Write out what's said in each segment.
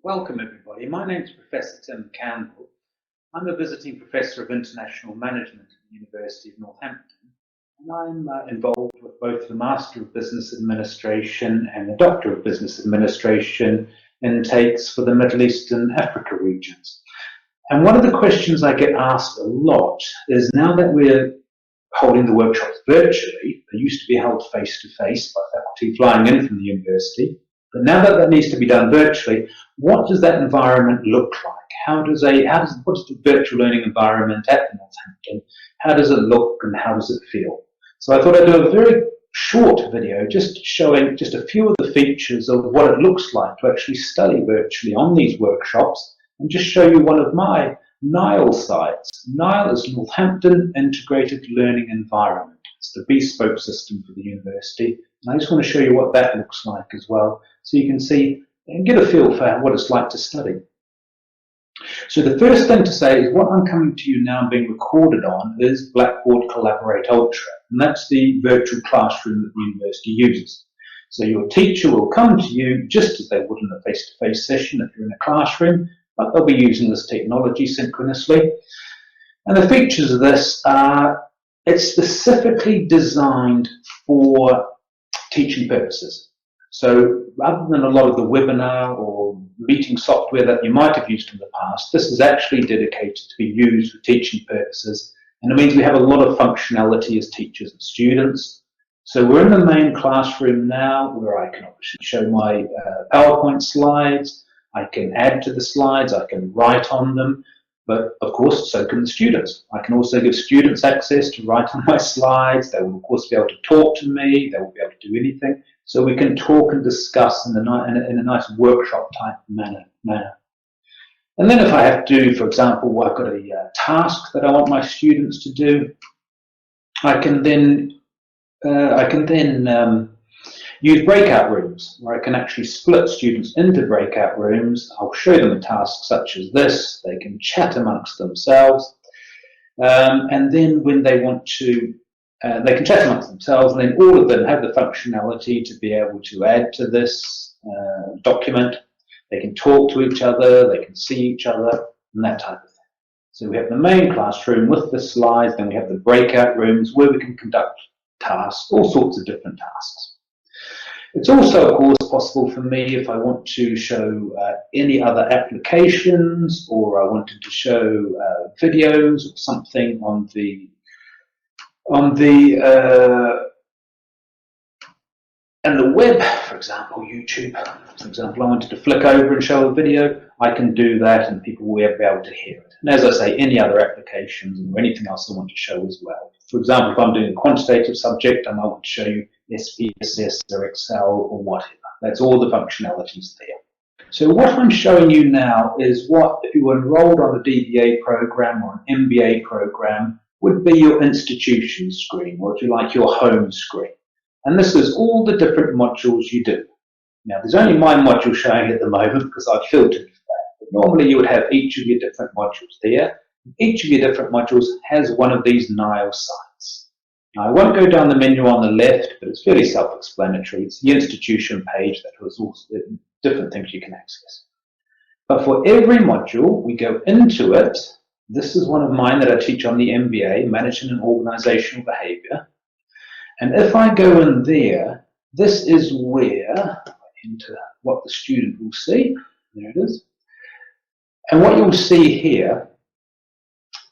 Welcome everybody. My name is Professor Tim Campbell. I'm a visiting Professor of International Management at the University of Northampton, and I'm involved with both the Master of Business Administration and the Doctor of Business Administration intakes for the Middle East and Africa regions. And one of the questions I get asked a lot is, now that we're holding the workshops virtually, they used to be held face-to-face by faculty flying in from the university, but now that that needs to be done virtually, what does that environment look like? What is the virtual learning environment at the Northampton? How does it look and how does it feel? So I thought I'd do a very short video just showing just a few of the features of what it looks like to actually study virtually on these workshops, and just show you one of my NILE sites. NILE is Northampton Integrated Learning Environment. It's the bespoke system for the university. And I just want to show you what that looks like as well, so you can see and get a feel for what it's like to study. So the first thing to say is, what I'm coming to you now being recorded on is Blackboard Collaborate Ultra, and that's the virtual classroom that the university uses. So your teacher will come to you just as they would in a face-to-face session if you're in a classroom, but they'll be using this technology synchronously. And the features of this are, it's specifically designed for teaching purposes. So rather than a lot of the webinar or meeting software that you might have used in the past, this is actually dedicated to be used for teaching purposes. And it means we have a lot of functionality as teachers and students. So we're in the main classroom now, where I can obviously show my PowerPoint slides. I can add to the slides, I can write on them, but of course so can the students. I can also give students access to write on my slides. They will of course be able to talk to me, they will be able to do anything. So we can talk and discuss in a nice workshop type manner. And then if I have to, for example, I've got a task that I want my students to do, I can then use breakout rooms, where I can actually split students into breakout rooms. I'll show them a task such as this. They can chat amongst themselves, and then when they want to, they can chat amongst themselves, and then all of them have the functionality to be able to add to this document. They can talk to each other, they can see each other, and that type of thing. So we have the main classroom with the slides, then we have the breakout rooms where we can conduct tasks, all sorts of different tasks. It's also, of course, possible for me, if I want to show any other applications, or I wanted to show videos or something on the web, for example, YouTube. For example, I wanted to flick over and show a video, I can do that and people will be able to hear it. And as I say, any other applications or anything else I want to show as well. For example, if I'm doing a quantitative subject, I might want to show you SPSS or Excel or whatever. That's all the functionalities there. So what I'm showing you now is what, if you were enrolled on a DBA program or an MBA program, would be your institution screen, or if you like, your home screen. And this is all the different modules you do. Now, there's only my module showing at the moment because I've filtered that. But normally you would have each of your different modules there. Each of your different modules has one of these NILE sites. Now, I won't go down the menu on the left, but it's fairly self-explanatory. It's the institution page that has all different things you can access. But for every module, we go into it. This is one of mine that I teach on the MBA, Management and Organizational Behavior. And if I go in there, this is where, into what the student will see. There it is. And what you'll see here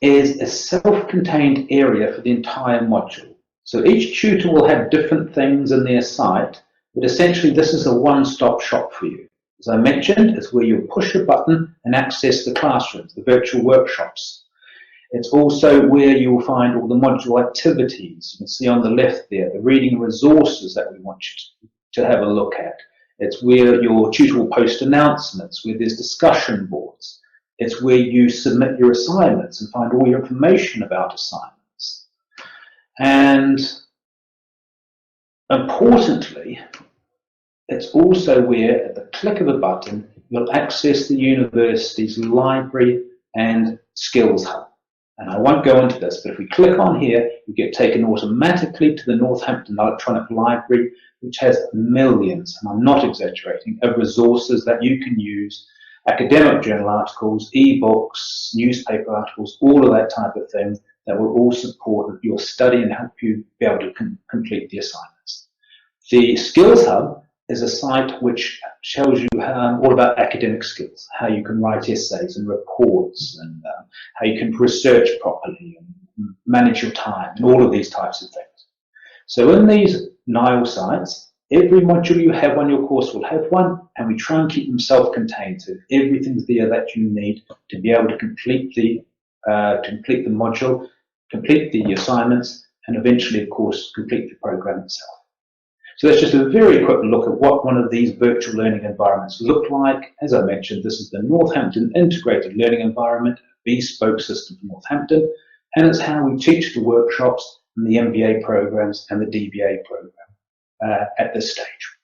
is a self-contained area for the entire module. So each tutor will have different things in their site, but essentially this is a one-stop shop for you. As I mentioned, it's where you push a button and access the classrooms, the virtual workshops. It's also where you will find all the module activities. You can see on the left there, the reading resources that we want you to have a look at. It's where your tutor will post announcements, where there's discussion boards. It's where you submit your assignments and find all your information about assignments. And importantly, it's also where, at the click of a button, you'll access the university's library and skills hub. And I won't go into this, but if we click on here, you get taken automatically to the Northampton Electronic Library, which has millions, and I'm not exaggerating, of resources that you can use academic journal articles, e-books, newspaper articles, all of that type of thing that will all support your study and help you be able to complete the assignments. The Skills Hub is a site which shows you all about academic skills, how you can write essays and reports, and how you can research properly and manage your time, and all of these types of things. So in these NILE sites, every module you have on your course will have one, and we try and keep them self-contained, so everything's there that you need to be able to complete the module, complete the assignments, and eventually, of course, complete the program itself. So that's just a very quick look at what one of these virtual learning environments look like. As I mentioned, this is the Northampton Integrated Learning Environment, a bespoke system for Northampton, and it's how we teach the workshops and the MBA programs and the DBA program at this stage.